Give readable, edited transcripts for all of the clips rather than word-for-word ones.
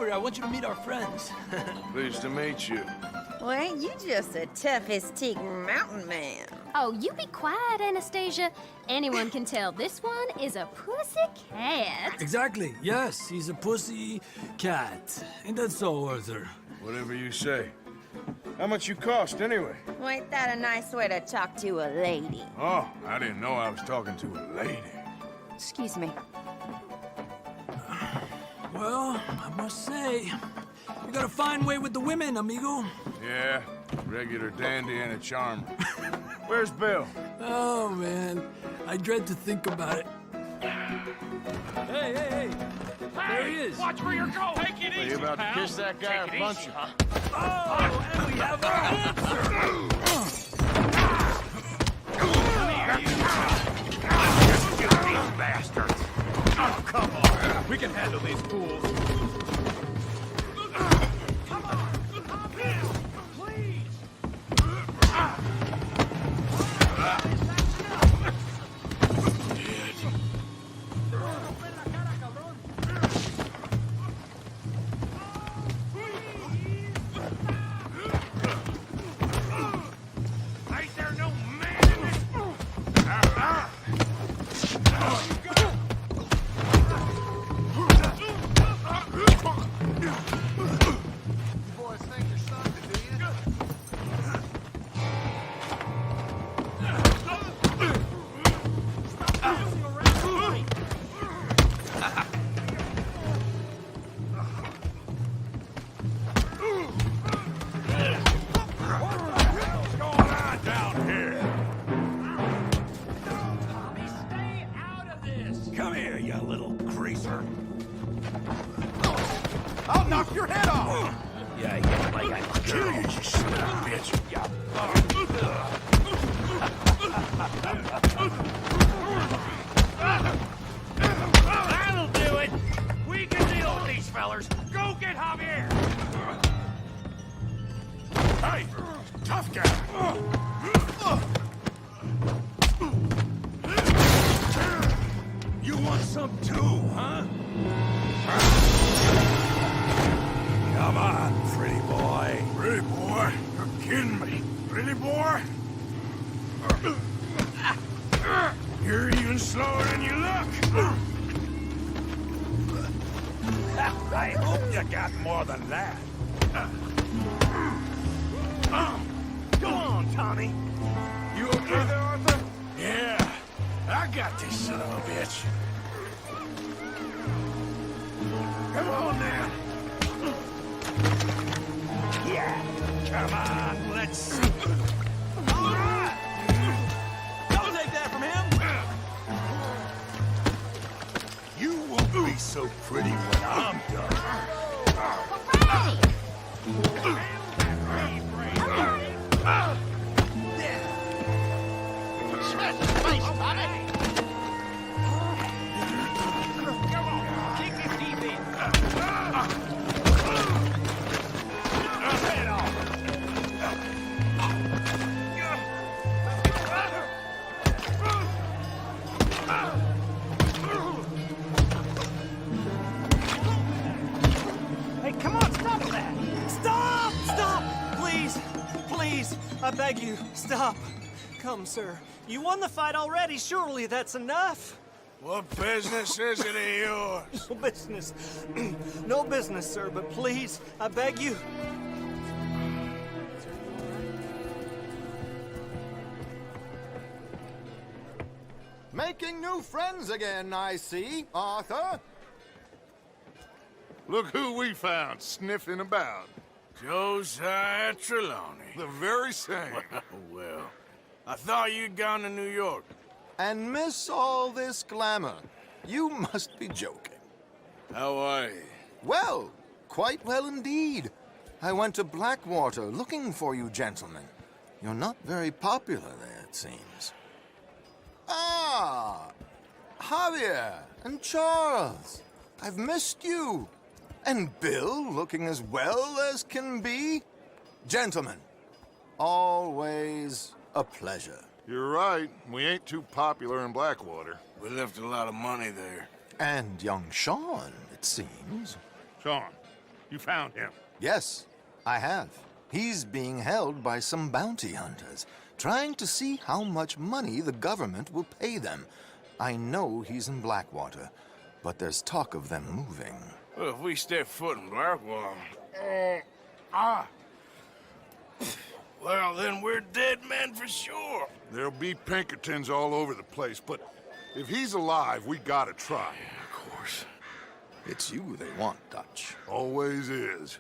over. I want you to meet our friends. Pleased to meet you. Well, ain't you just the toughest teak mountain man? Oh, you be quiet, Anastasia. Anyone can tell this one is a pussy cat. Exactly. Yes, he's a pussy cat. Ain't that so, Arthur? Whatever you say. How much you cost, anyway? Well, ain't that a nice way to talk to a lady? Oh, I didn't know I was talking to a lady. Excuse me. Well, I must say, you got a fine way with the women, amigo. Yeah, regular dandy and a charmer. Where's Bill? Oh, man. I dread to think about it. Hey! There he is. Watch where you're going. Take it Are easy, you about pal. to kiss that guy Take or it punch easy, him? huh? Oh, and we have our answer. You bastards. Oh, come on. We can handle these fools. Come on. Please. Ain't there no man in this? Boys think you're something, do you? What's going on down here? Tommy, stay out of this. Come here, you little greaser. I'll knock your head off. Yeah, like I kill you, you son of a bitch. Yeah. That'll do it. We can deal with these fellers. Go get Javier. Hey, tough guy. You want some too, huh? Come on, pretty boy. Pretty boy? You're kidding me. Pretty boy? You're even slower than you look. I hope you got more than that. Go on, Tommy. You okay there, Arthur? Yeah, I got this son of a bitch. Come on, now. Yeah, come on, let's see. All right. Don't take that from him. You won't be so pretty when I'm done. Smash his face, Tommy! Come on, kick his teeth in. Head off. Hey, come on, stop that! Stop! Stop! Please! Please! I beg you, stop. Come, sir. You won the fight already. Surely that's enough. What business is it of yours? No business. No business, sir, but please, I beg you. Making new friends again, I see, Arthur. Look who we found sniffing about. Josiah Trelawney. The very same. Well, I thought you'd gone to New York. And miss all this glamour. You must be joking. How are you? Well, quite well indeed. I went to Blackwater looking for you gentlemen. You're not very popular there, it seems. Ah! Javier and Charles. I've missed you. And Bill looking as well as can be. Gentlemen, always a pleasure. You're right. We ain't too popular in Blackwater. We left a lot of money there. And young Sean, it seems. Sean. You found him? Yes, I have. He's being held by some bounty hunters, trying to see how much money the government will pay them. I know he's in Blackwater, but there's talk of them moving. Well, if we step foot in Blackwater... Well, then we're dead men for sure. There'll be Pinkertons all over the place, but if he's alive, we gotta try. Yeah, of course. It's you they want, Dutch. Always is.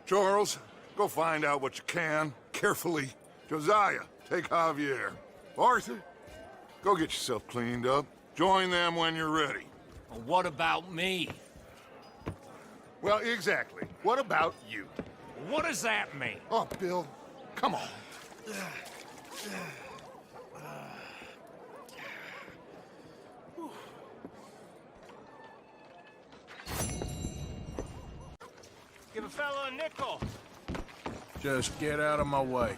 Charles, go find out what you can, carefully. Josiah, take Javier. Arthur, go get yourself cleaned up. Join them when you're ready. What about me? Well, exactly. What about you? What does that mean? Oh, Bill, come on. Give a fella a nickel. Just get out of my way.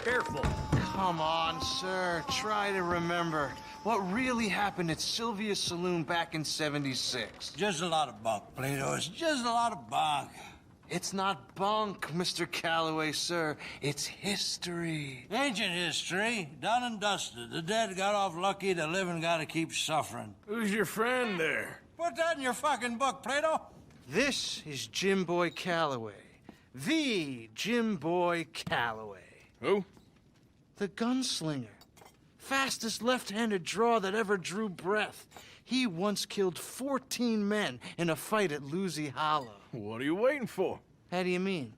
Careful. Come on, sir. Try to remember. What really happened at Sylvia's Saloon back in '76? Just a lot of bunk, Plato. It's just a lot of bunk. It's not bunk, Mr. Calloway, sir. It's history. Ancient history, done and dusted. The dead got off lucky, the living gotta keep suffering. Who's your friend there? Put that in your fucking book, Plato. This is Jim Boy Calloway. The Jim Boy Calloway. Who? The gunslinger. Fastest left-handed draw that ever drew breath. He once killed 14 men in a fight at Lucy Hollow. What are you waiting for? How do you mean?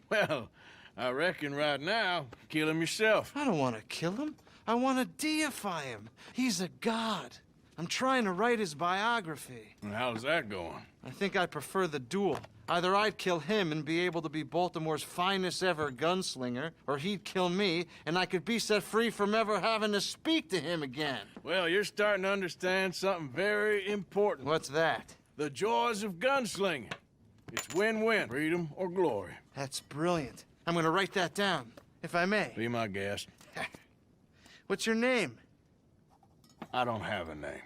Well, I reckon right now, kill him yourself. I don't want to kill him. I want to deify him. He's a god. I'm trying to write his biography. And how's that going? I think I prefer the duel. Either I'd kill him and be able to be Baltimore's finest ever gunslinger, or he'd kill me, and I could be set free from ever having to speak to him again. Well, you're starting to understand something very important. What's that? The joys of gunslinging. It's win-win, freedom or glory. That's brilliant. I'm gonna write that down, if I may. Be my guest. What's your name? I don't have a name.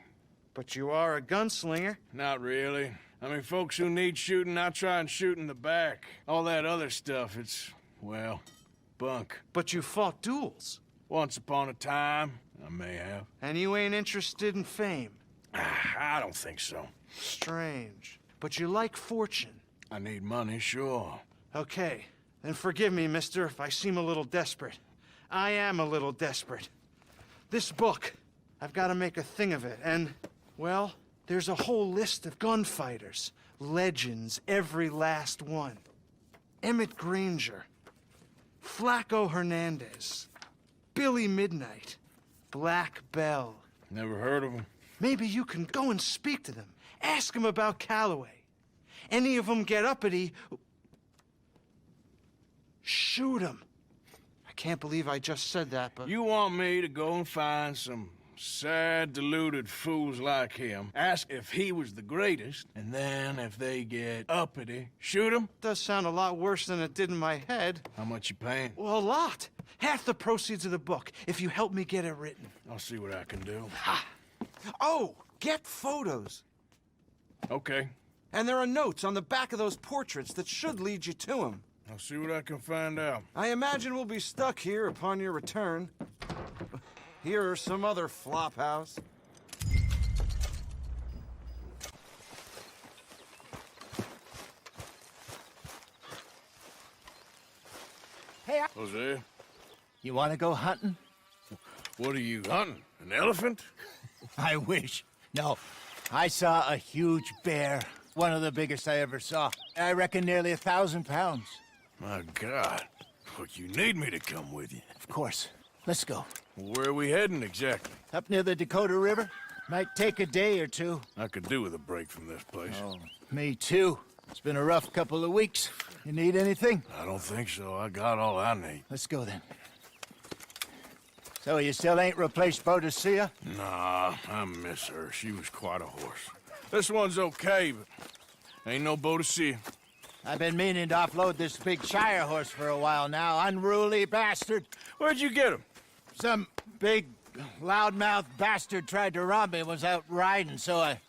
But you are a gunslinger. Not really. I mean, folks who need shooting, I try and shoot in the back. All that other stuff, it's, well, bunk. But you fought duels. Once upon a time, I may have. And you ain't interested in fame. I don't think so. Strange. But you like fortune. I need money, sure. Okay, then forgive me, mister, if I seem a little desperate. I am a little desperate. This book, I've got to make a thing of it, and, well, there's a whole list of gunfighters. Legends, every last one. Emmett Granger, Flaco Hernandez, Billy Midnight, Black Bell. Never heard of him. Maybe you can go and speak to them. Ask them about Calloway. Any of them get uppity, shoot them. I can't believe I just said that, but... You want me to go and find some sad, deluded fools like him, ask if he was the greatest, and then if they get uppity, shoot him? Does sound a lot worse than it did in my head. How much you paying? Well, a lot. Half the proceeds of the book, if you help me get it written. I'll see what I can do. Oh, get photos. Okay. And there are notes on the back of those portraits that should lead you to him. I'll see what I can find out. I imagine we'll be stuck here upon your return. Here or some other flophouse. Jose, You want to go hunting? what are you hunting? An elephant? I wish. No, I saw a huge bear. One of the biggest I ever saw. I reckon nearly 1,000 pounds. My God. Well, you need me to come with you. Of course. Let's go. Where are we heading exactly? Up near the Dakota River. Might take a day or two. I could do with a break from this place. Oh, me too. It's been a rough couple of weeks. You need anything? I don't think so. I got all I need. Let's go then. So you still ain't replaced Boadicea? Nah, I miss her. She was quite a horse. This one's okay, but ain't no Boadicea. I've been meaning to offload this big Shire horse for a while now. Unruly bastard. Where'd you get him? Some big, loudmouth bastard tried to rob me, was out riding, so I...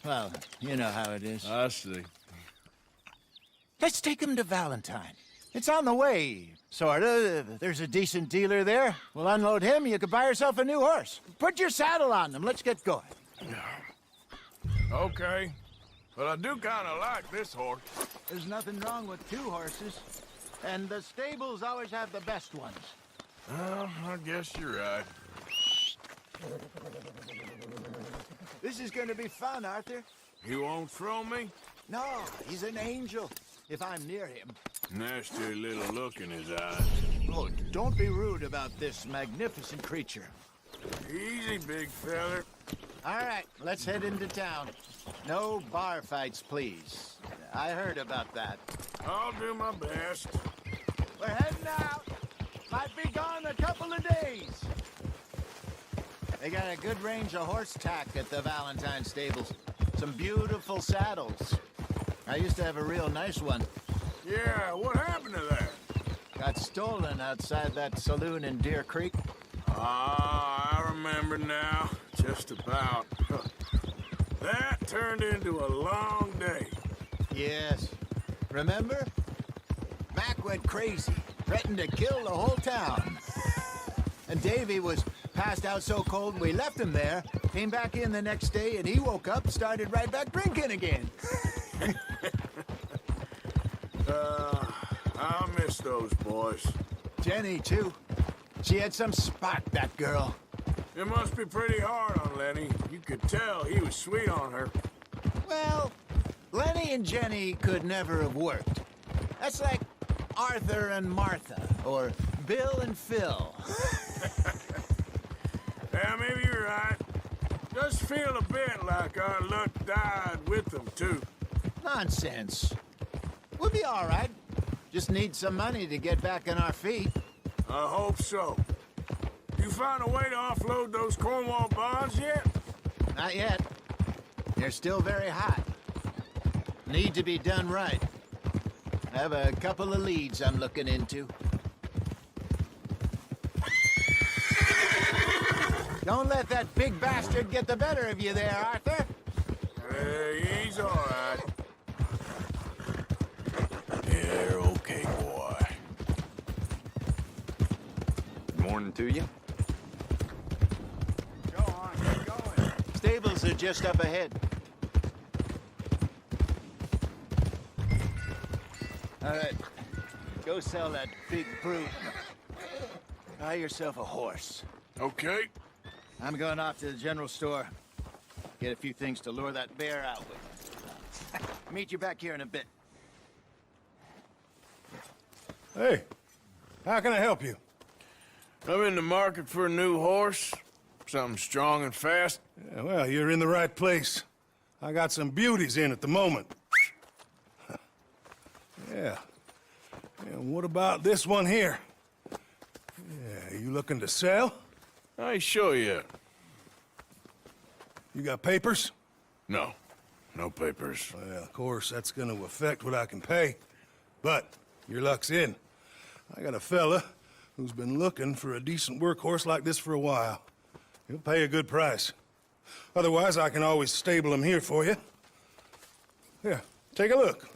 Well, you know how it is. I see. Let's take him to Valentine. It's on the way, sorta. There's a decent dealer there. We'll unload him, you could buy yourself a new horse. Put your saddle on them, let's get going. Okay. But I do kind of like this horse. There's nothing wrong with two horses. And the stables always have the best ones. Well, I guess you're right. This is gonna be fun, Arthur. You won't throw me? No, he's an angel, if I'm near him. Nasty little look in his eyes. Oh, don't be rude about this magnificent creature. Easy, big feller. All right, let's head into town. No bar fights, please. I heard about that. I'll do my best. We're heading out. Might be gone a couple of days. They got a good range of horse tack at the Valentine stables. Some beautiful saddles. I used to have a real nice one. Yeah, what happened to that? Got stolen outside that saloon in Deer Creek. Ah, I remember now. Just about. That turned into a long day. Yes. Remember? Mac went crazy, threatened to kill the whole town. And Davy was passed out so cold we left him there, came back in the next day, and he woke up, started right back drinking again. I miss those boys. Jenny, too. She had some spark, that girl. It must be pretty hard on Lenny. You could tell he was sweet on her. Well, Lenny and Jenny could never have worked. That's like Arthur and Martha, or Bill and Phil. Yeah, maybe you're right. Does feel a bit like our luck died with them, too. Nonsense. We'll be all right. Just need some money to get back on our feet. I hope so. You found a way to offload those Cornwall bonds yet? Not yet. They're still very hot. Need to be done right. I have a couple of leads I'm looking into. Don't let that big bastard get the better of you there, Arthur. He's all right. You're okay, boy. Morning to you. Go on, keep going. Stables are just up ahead. All right. Go sell that big brute. Buy yourself a horse. Okay. I'm going off to the general store. Get a few things to lure that bear out with. Meet you back here in a bit. Hey, how can I help you? I'm in the market for a new horse. Something strong and fast. Yeah, well, you're in the right place. I got some beauties in at the moment. Yeah. And what about this one here? Yeah, you looking to sell? I ain't sure yet. You got papers? No. No papers. Well, of course, that's gonna affect what I can pay. But your luck's in. I got a fella who's been looking for a decent workhorse like this for a while. He'll pay a good price. Otherwise, I can always stable him here for you. Here, take a look.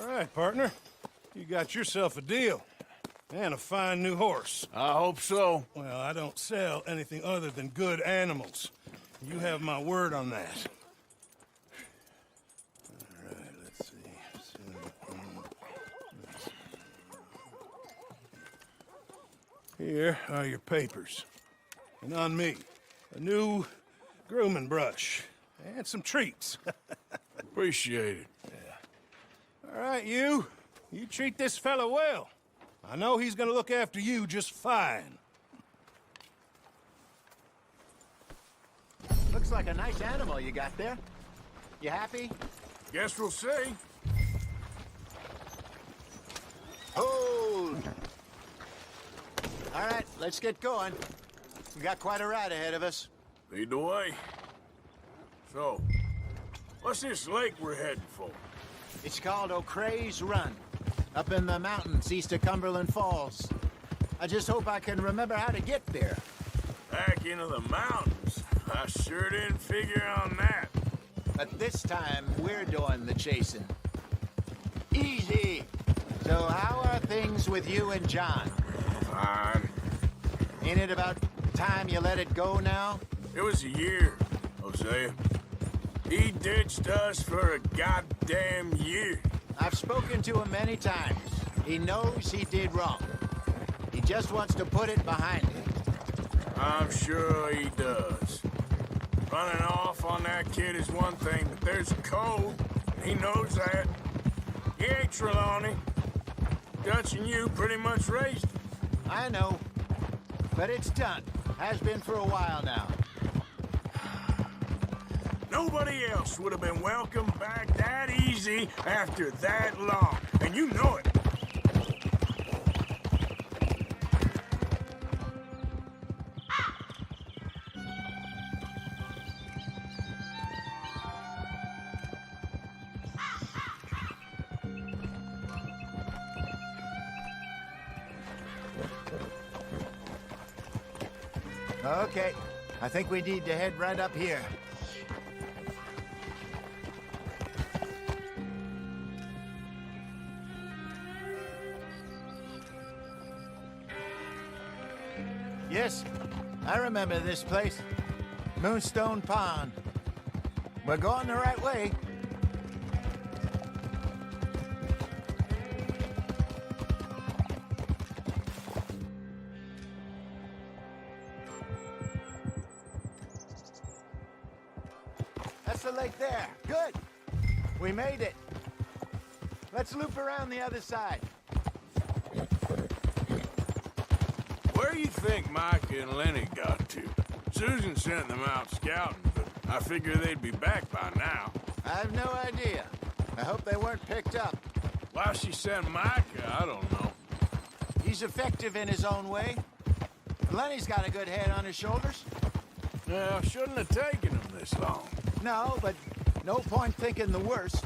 All right, partner. You got yourself a deal. And a fine new horse. I hope so. Well, I don't sell anything other than good animals. You have my word on that. All right, let's see. Here are your papers. And on me, a new grooming brush and some treats. Appreciate it. Yeah. All right, you treat this fella well. I know he's gonna look after you just fine. Looks like a nice animal you got there. You happy? Guess we'll see. Hold! All right, let's get going. We got quite a ride ahead of us. Lead the way. So, what's this lake we're heading for? It's called O'Creagh's Run, up in the mountains east of Cumberland Falls. I just hope I can remember how to get there. Back into the mountains? I sure didn't figure on that. But this time, we're doing the chasing. Easy! So how are things with you and John? Fine. Ain't it about time you let it go now? It was a year, Hosea. He ditched us for a goddamn year. I've spoken to him many times. He knows he did wrong. He just wants to put it behind him. I'm sure he does. Running off on that kid is one thing, but there's a code. He knows that. He ain't Trelawney. Dutch and you pretty much raised him. I know. But it's done. Has been for a while now. Nobody else would have been welcomed back that easy after that long. And you know it. Okay. I think we need to head right up here. Yes, I remember this place. Moonstone Pond. We're going the right way. That's the lake there. Good. We made it. Let's loop around the other side. Where do you think Mike and Lenny got to? Susan sent them out scouting, but I figure they'd be back by now. I have no idea. I hope they weren't picked up. Why she sent Micah, I don't know. He's effective in his own way. Lenny's got a good head on his shoulders. Yeah, shouldn't have taken him this long. No, but no point thinking the worst.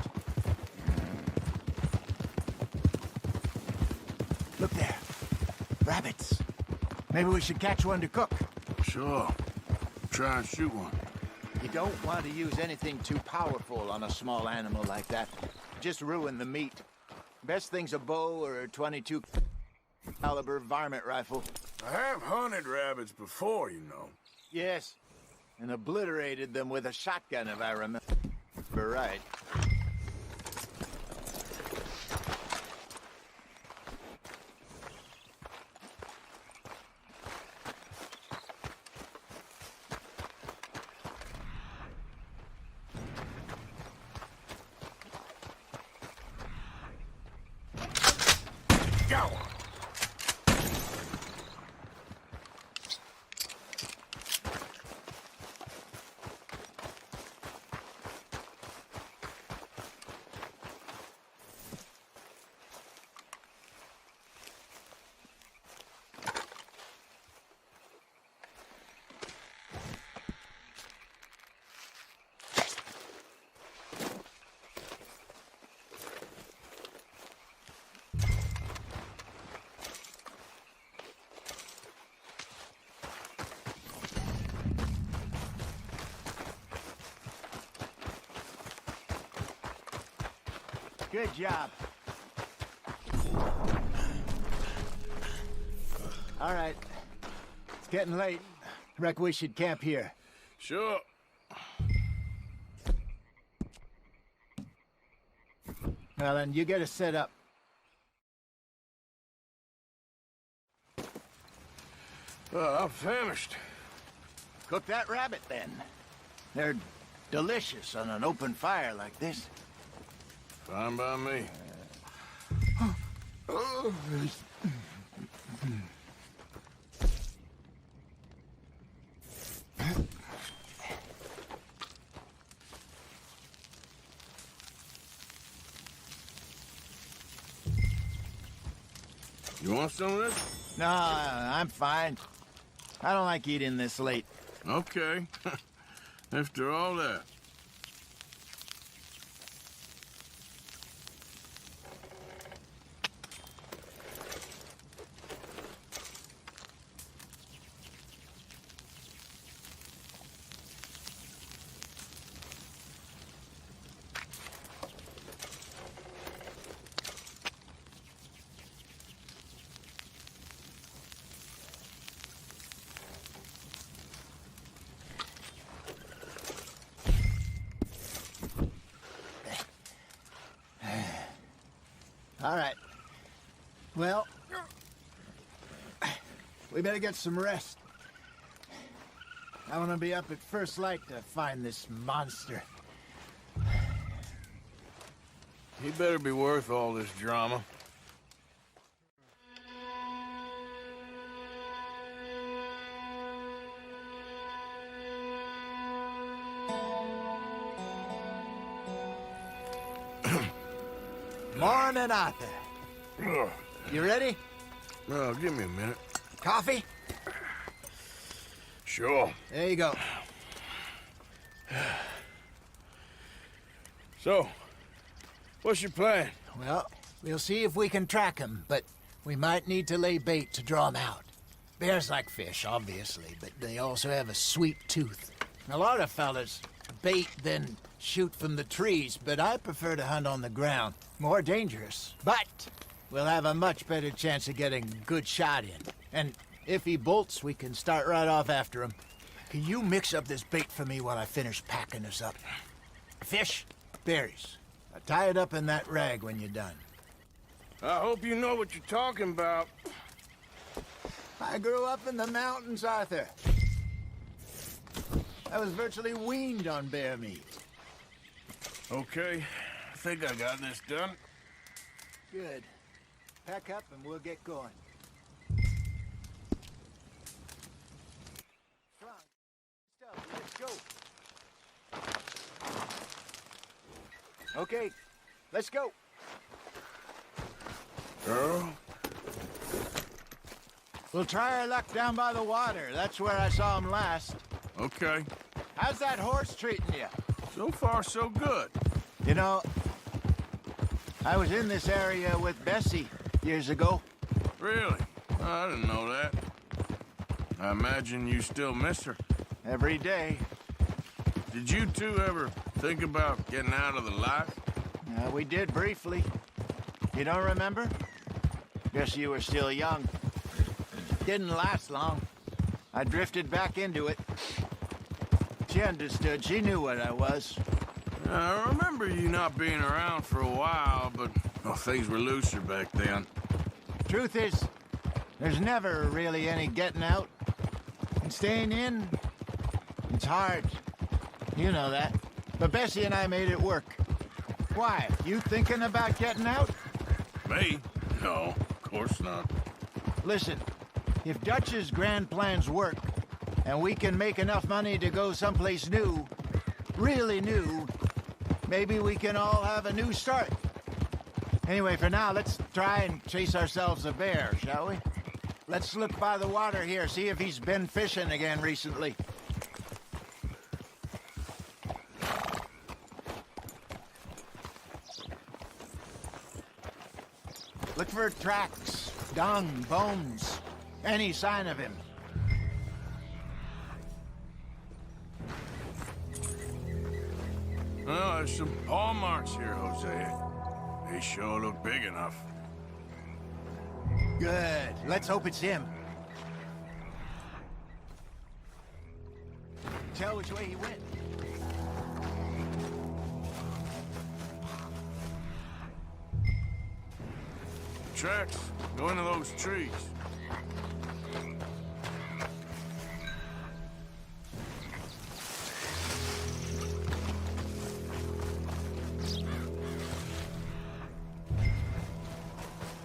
Look there. Rabbits. Maybe we should catch one to cook. Sure. Try and shoot one. You don't want to use anything too powerful on a small animal like that. Just ruin the meat. Best thing's a bow or a .22 caliber varmint rifle. I have hunted rabbits before, you know. Yes, and obliterated them with a shotgun, if I remember right. Go! Good job. All right. It's getting late. Reckon we should camp here. Sure. Well, then you get us set up. I'm famished. Cook that rabbit, then. They're delicious on an open fire like this. Fine by me. You want some of this? No, I'm fine. I don't like eating this late. Okay. After all that. All right. Well, we better get some rest. I want to be up at first light to find this monster. He better be worth all this drama. Morning, Arthur. You ready? Well, give me a minute. Coffee? Sure. There you go. So, what's your plan? Well, we'll see if we can track him, but we might need to lay bait to draw him out. Bears like fish, obviously, but they also have a sweet tooth. A lot of fellas bait, then shoot from the trees, but I prefer to hunt on the ground. More dangerous, but we'll have a much better chance of getting a good shot in. And if he bolts, we can start right off after him. Can you mix up this bait for me while I finish packing us up? Fish, berries. Tie it up in that rag when you're done. I hope you know what you're talking about. I grew up in the mountains, Arthur. I was virtually weaned on bear meat. Okay, I think I got this done. Good. Pack up and we'll get going. Let's go. Okay, let's go. Girl? We'll try our luck down by the water. That's where I saw him last. Okay. How's that horse treating you? So far, so good. You know, I was in this area with Bessie years ago. Really? Oh, I didn't know that. I imagine you still miss her. Every day. Did you two ever think about getting out of the life? We did briefly. You don't remember? Guess you were still young. Didn't last long. I drifted back into it. She understood. She knew what I was. I remember you not being around for a while, but things were looser back then. Truth is, there's never really any getting out. And staying in, it's hard. You know that. But Bessie and I made it work. Why? You thinking about getting out? Me? No, of course not. Listen, if Dutch's grand plans work, and we can make enough money to go someplace new, really new, maybe we can all have a new start. Anyway, for now, let's try and chase ourselves a bear, shall we? Let's look by the water here, see if he's been fishing again recently. Look for tracks, dung, bones, any sign of him. Well, there's some paw marks here, Hosea. They sure look big enough. Good. Let's hope it's him. Tell which way he went. tracks go into those trees.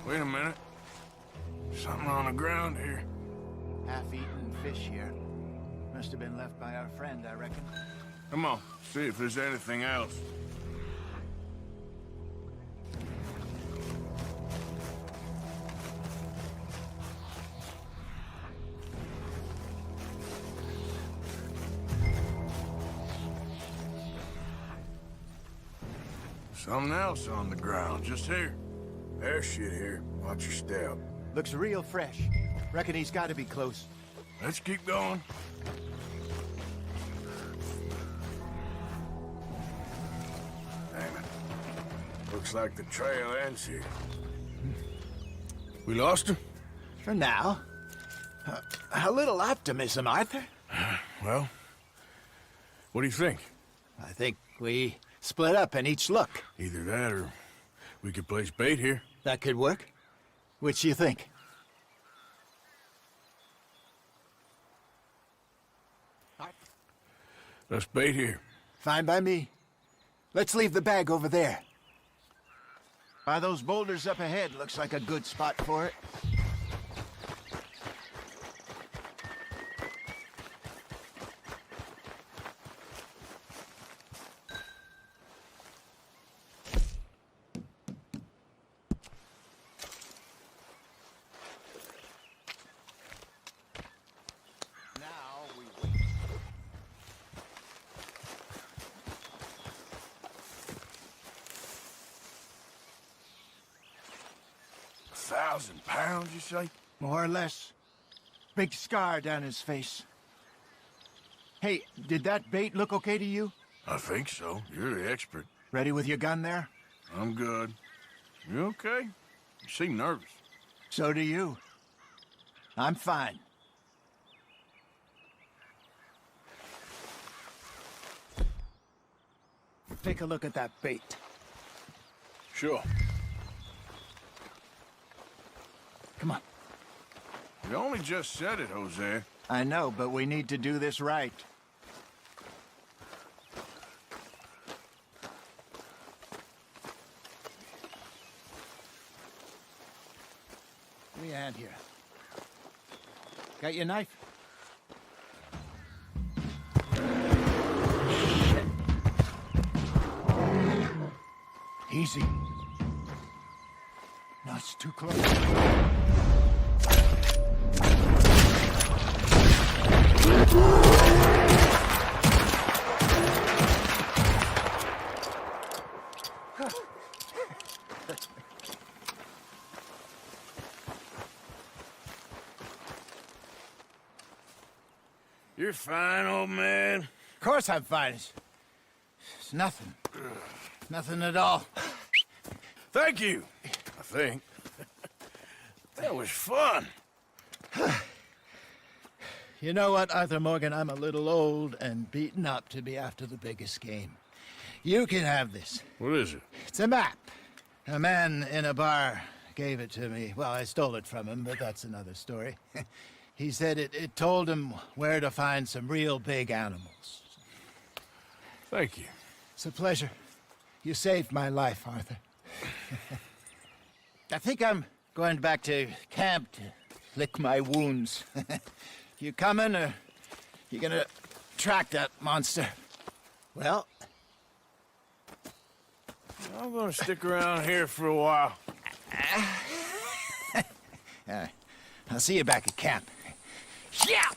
Wait a minute. Something on the ground here. Half-eaten fish here. Must have been left by our friend, I reckon. Come on, see if there's anything else. Something else on the ground, just here. There's shit here. Watch your step. Looks real fresh. Reckon he's got to be close. Let's keep going. Damn it. Looks like the trail ends here. We lost him? For now. A little optimism, Arthur. Well, what do you think? I think we split up and each look. Either that or we could place bait here. That could work. Which you think? Let's bait here. Fine by me. Let's leave the bag over there. By those boulders up ahead, looks like a good spot for it. £1,000, you say? More or less. Big scar down his face. Hey, did that bait look okay to you? I think so. You're the expert. Ready with your gun there? I'm good. You okay? You seem nervous. So do you. I'm fine. Take a look at that bait. Sure. Come on. You only just said it, Jose. I know, but we need to do this right. Give me a hand here. Got your knife? Easy. No, it's too close. You're fine, old man. Of course I'm fine. It's nothing. Nothing at all. Thank you, I think. That was fun. You know what, Arthur Morgan? I'm a little old and beaten up to be after the biggest game. You can have this. What is it? It's a map. A man in a bar gave it to me. Well, I stole it from him, but that's another story. He said it told him where to find some real big animals. Thank you. It's a pleasure. You saved my life, Arthur. I think I'm going back to camp to lick my wounds. You coming, or you gonna track that monster? Well, I'm gonna stick around here for a while. I'll see you back at camp. Yeah!